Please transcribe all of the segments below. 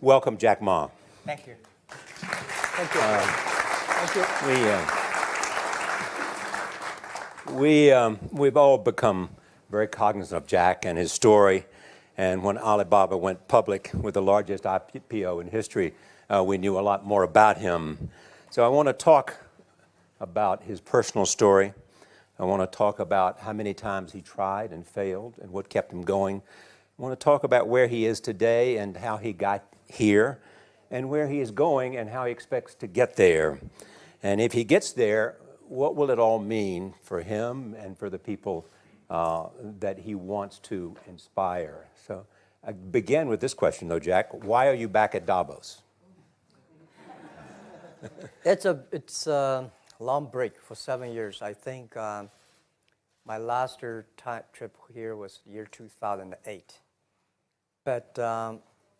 Welcome, Jack Ma. Thank you. Thank you. Thank you. We've all become very cognizant of Jack and his story. And when Alibaba went public with the largest IPO in history, we knew a lot more about him. So I want to talk about his personal story. I want to talk about how many times he tried and failed and what kept him going. I want to talk about where he is today and how he got here, and where he is going and how he expects to get there. And if he gets there, what will it all mean for him and for the people that he wants to inspire? So I begin with this question, though, Jack. Why are you back at Davos? It's a long break for 7 years. I think my last trip here was year 2008. But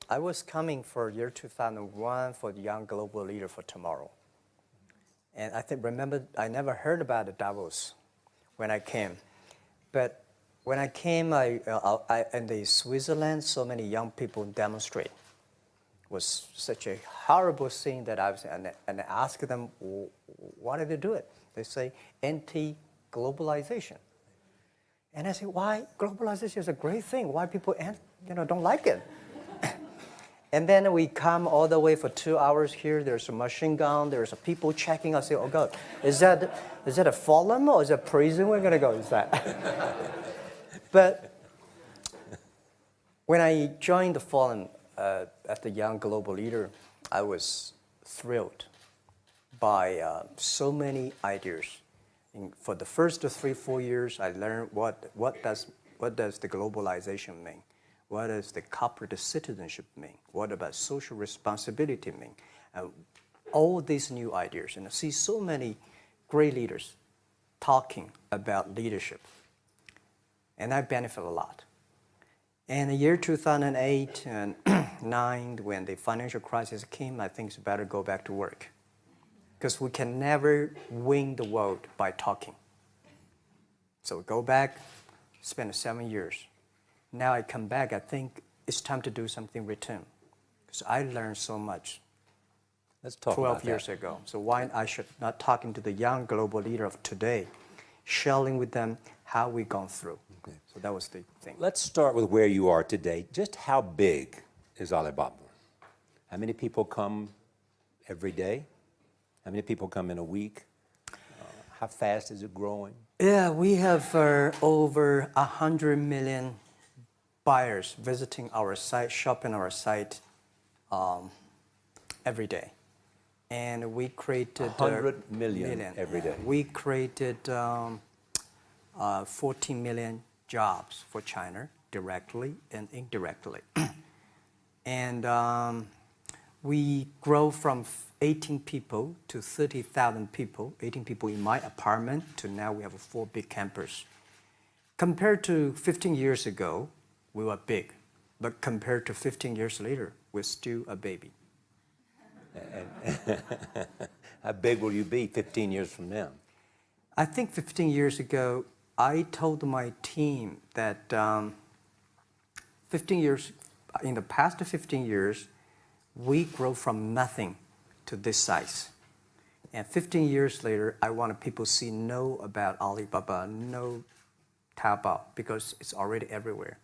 I was coming for year 2001 for the Young Global Leader for Tomorrow. And remember, I never heard about the Davos when I came. But when I came, in the Switzerland, so many young people demonstrate. It was such a horrible scene that I was, and I asked them, why did they do it? They say, anti-globalization. And I say, why? Globalization is a great thing. Why people don't like it? And then we come all the way for 2 hours here. There's a machine gun. There's a people checking. I say, oh, God, is that a forum or is it a prison we're going to go? Is that? But when I joined the forum as the Young Global Leader, I was thrilled by so many ideas. For the first 3-4 years, I learned what does the globalization mean? What does the corporate citizenship mean? What about social responsibility mean? All these new ideas, and I see so many great leaders talking about leadership, and I benefit a lot. And the year 2008 and 2009, when the financial crisis came, I think it's better go back to work, because we can never win the world by talking. So go back, spend 7 years. Now I come back, I think it's time to do something return. Because I learned so much. Let's talk 12 about years that. ago. So why I should not talking to the young global leader of today, sharing with them how we've gone through. Okay. So that was the thing. Let's start with where you are today. Just how big is Alibaba? How many people come every day? How many people come in a week? How fast is it growing? Yeah, we have over 100 million buyers visiting our site, shopping our site every day. And we created 100 million every day. We created 14 million jobs for China, directly and indirectly. And we grow from 18 people to 30,000 people, 18 people in my apartment, to now we have 4 big campus. Compared to 15 years ago, we were big, but compared to 15 years later, we're still a baby. How big will you be 15 years from now? I think 15 years ago, I told my team that in the past 15 years, we grow from nothing to this size. And 15 years later, I want people to know about Alibaba, know Taobao, because it's already everywhere.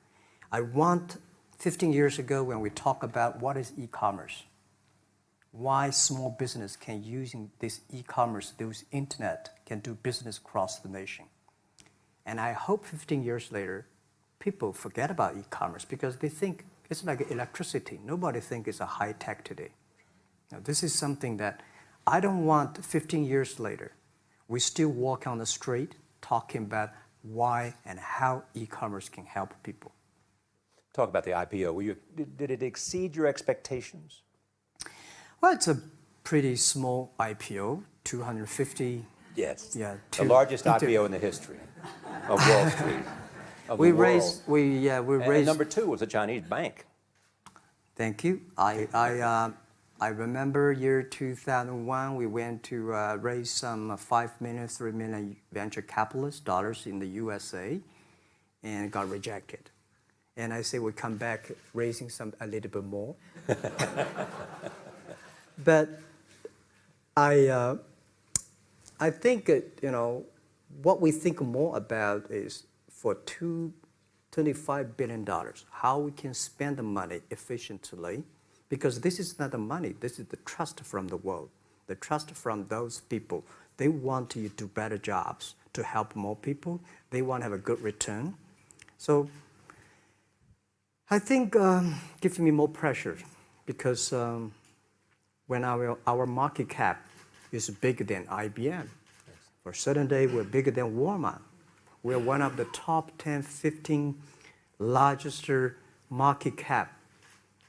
I want 15 years ago when we talk about what is e-commerce, why small business can using this e-commerce, this internet, can do business across the nation. And I hope 15 years later, people forget about e-commerce because they think it's like electricity. Nobody thinks it's a high tech today. Now, this is something that I don't want 15 years later. We still walk on the street talking about why and how e-commerce can help people. Talk about the IPO. Did it exceed your expectations? Well, it's a pretty small IPO, 250. Yes. Yeah. The largest IPO in the history of Wall Street. We raised. And number 2 was a Chinese bank. Thank you. I remember year 2001. We went to raise some 5 million, 3 million venture capitalist dollars in the USA, and got rejected. And I say we come back raising a little bit more. But I think, what we think more about is for $25 billion, how we can spend the money efficiently, because this is not the money, this is the trust from the world, the trust from those people. They want you to do better jobs to help more people. They want to have a good return. So I think gives me more pressure because when our market cap is bigger than IBM, for a certain day we're bigger than Walmart. We're one of the top 10, 15 largest market cap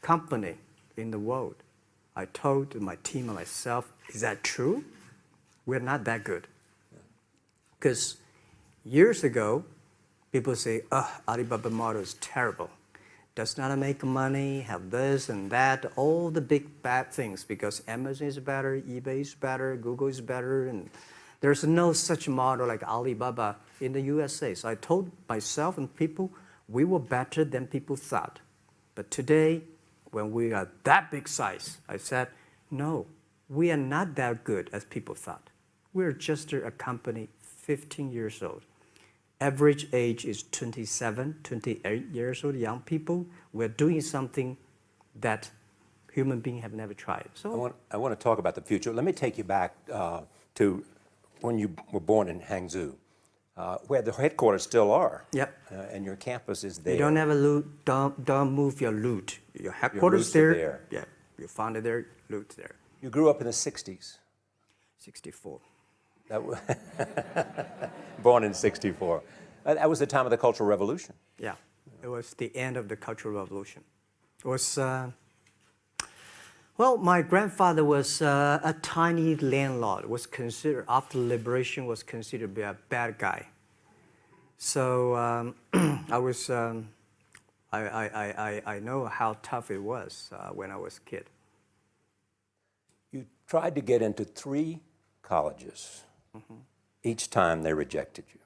company in the world. I told my team and myself, is that true? We're not that good. Because years ago, people say, Alibaba model is terrible. Does not make money, have this and that, all the big bad things, because Amazon is better, eBay is better, Google is better, and there's no such model like Alibaba in the USA. So I told myself and people, we were better than people thought. But today, when we are that big size, I said, no, we are not that good as people thought. We're just a company 15 years old. Average age is 27, 28 years old, young people. We're doing something that human beings have never tried. So I want to talk about the future. Let me take you back to when you were born in Hangzhou, where the headquarters still are. Yep. And your campus is there. You don't have a loot, don't move your loot. Your headquarters Your roots are there. Yeah, you found it there, loot there. You grew up in the 60s. 64. Born in 64. That was the time of the Cultural Revolution. Yeah, it was the end of the Cultural Revolution. It was, well, my grandfather was a tiny landlord, was considered, after liberation, was considered to be a bad guy. So I was, I know how tough it was when I was a kid. You tried to get into 3 colleges. Mm-hmm. Each time they rejected you.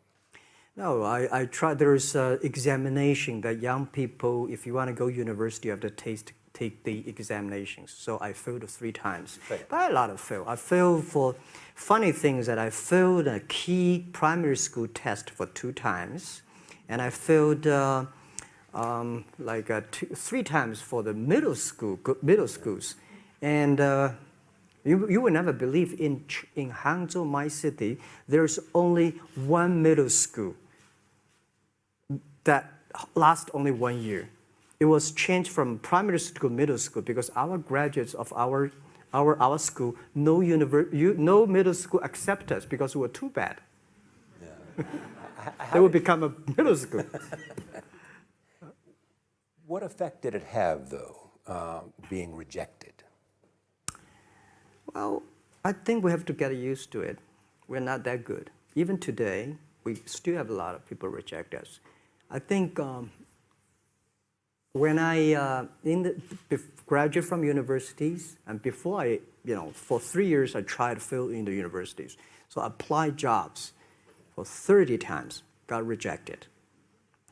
No, I tried. There's examination that young people, if you want to go university, you have to take the examinations. So I failed 3 times. Right. But a lot of fail. I failed for funny things that I failed a key primary school test for 2 times. And I failed 3 times for the middle schools. And you will never believe in Hangzhou, my city, there's only 1 middle school that lasts only 1 year. It was changed from primary school to middle school because our graduates of our school, no middle school accept us because we were too bad. Yeah. They would become a middle school. What effect did it have, though, being rejected? Well, I think we have to get used to it. We're not that good. Even today, we still have a lot of people reject us. I think when I graduate from universities, and before I, for 3 years, I tried to fill in the universities. So I applied jobs for 30 times, got rejected.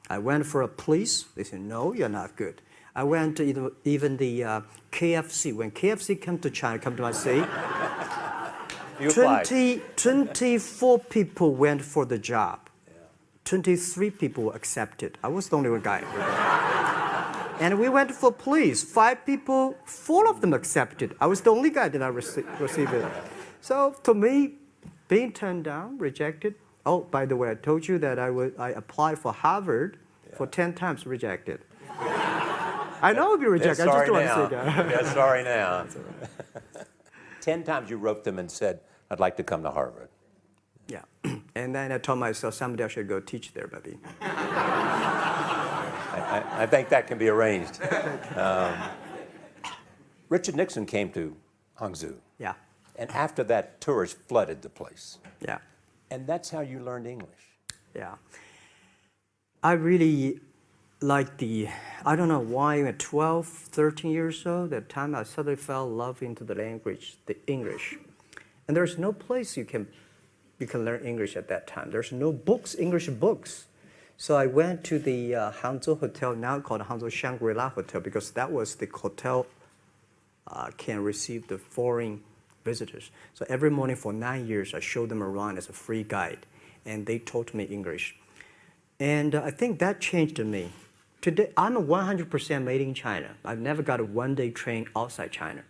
I went for a police. They said, no, you're not good. I went to even the KFC. When KFC came to China, come to my city, 24 people went for the job. 23 people were accepted. I was the only one guy. And we went for police. 5 people, 4 of them accepted. I was the only guy that I received it. So to me, being turned down, rejected. Oh, by the way, I told you that I applied for Harvard for 10 times, rejected. I know I'll be rejected. I just don't want to say that. Yeah, sorry now. 10 times you wrote them and said, I'd like to come to Harvard. Yeah. And then I told myself, someday I should go teach there, baby. I think that can be arranged. Richard Nixon came to Hangzhou. Yeah. And after that, tourists flooded the place. Yeah. And that's how you learned English. Yeah. I really like I don't know why, at 12, 13 years old, that time I suddenly fell in love into the language, the English. And there's no place you can learn English at that time. There's no books, English books. So I went to the Hangzhou Hotel, now called Hangzhou Shangri-La Hotel, because that was the hotel can receive the foreign visitors. So every morning for 9 years, I showed them around as a free guide, and they taught me English. And I think that changed me. Today, I'm a 100% made in China. I've never got a one-day train outside China.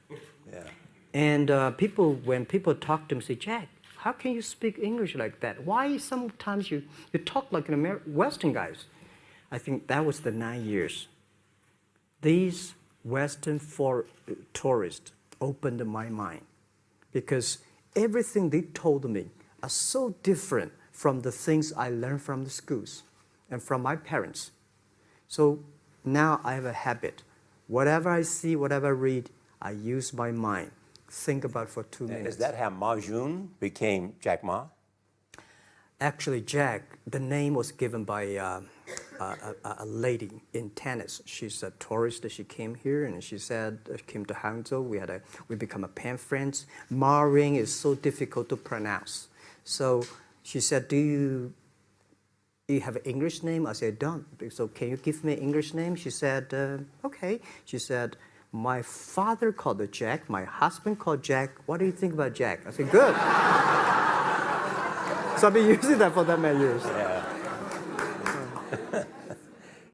Yeah. And when people talk to me, say, Jack, how can you speak English like that? Why sometimes you talk like an Western guys? I think that was the 9 years. These Western tourists opened my mind because everything they told me are so different from the things I learned from the schools and from my parents. So now I have a habit. Whatever I see, whatever I read, I use my mind. Think about for 2 minutes. Is that how Ma Jun became Jack Ma? Actually, Jack, the name was given by a lady in tennis. She's a tourist. She came here and she said, came to Hangzhou. We become a pen friends. Ma Ring is so difficult to pronounce. So she said, do you have an English name? I said, don't. So can you give me an English name? She said, okay. She said, my father called it Jack. My husband called Jack. What do you think about Jack? I said, good. So I've been using that for that many years. Yeah.